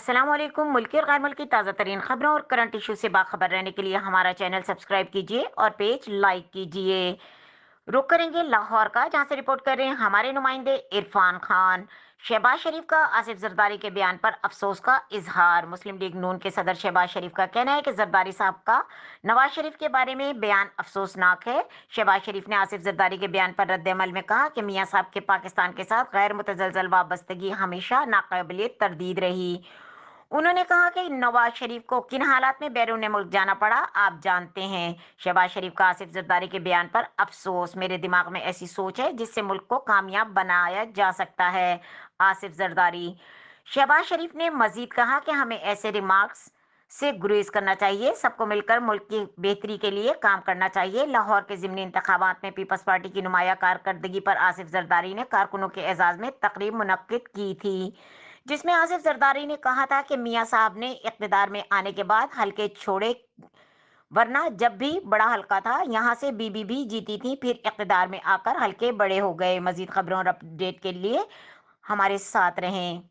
अस्सलाम वालेकुम। मुल्की और गैर मुल्की ताज़ा तरीन खबरों और करंट इशू से बाखबर रहने के लिए हमारा चैनल सब्सक्राइब कीजिए और पेज लाइक कीजिए। रुक करेंगे लाहौर का, जहां से रिपोर्ट कर रहे हैं हमारे नुमाइंदे इरफान खान। शहबाज शरीफ का आसिफ जरदारी के बयान पर अफसोस का इजहार। मुस्लिम लीग नून के सदर शहबाज शरीफ का कहना है कि जरदारी साहब का नवाज शरीफ के बारे में बयान अफसोसनाक है। शहबाज शरीफ ने आसिफ जरदारी के बयान पर रद्द-ए-अमल में कहा कि मियां साहब के पाकिस्तान के साथ गैर मुतजलजल वाबस्तगी हमेशा नाकाबिले तरदीद रही। उन्होंने कहा कि नवाज शरीफ को किन हालात में बैरून मुल्क जाना पड़ा आप जानते हैं। शहबाज शरीफ का आसिफ जरदारी के बयान पर अफसोस। मेरे दिमाग में ऐसी सोच है जिससे मुल्क को कामयाब बनाया जा सकता है। आसिफ जरदारी। शहबाज शरीफ ने मजीद कहा कि हमें ऐसे रिमार्क्स से गुरेज करना चाहिए। सबको मिलकर मुल्क की बेहतरी के लिए काम करना चाहिए। लाहौर के ज़िमनी इंतखाबात में पीपल्स पार्टी की नुमाया कारकर्दगी पर आसिफ जरदारी ने कारकुनों के एजाज में तकरीब मुनक्किद की थी, जिसमें आसिफ जरदारी ने कहा था कि मियां साहब ने इक़्तिदार में आने के बाद हल्के छोड़े, वरना जब भी बड़ा हल्का था यहाँ से बीबी भी जीती थी, फिर इक़्तिदार में आकर हल्के बड़े हो गए। मजीद खबरों और अपडेट के लिए हमारे साथ रहें।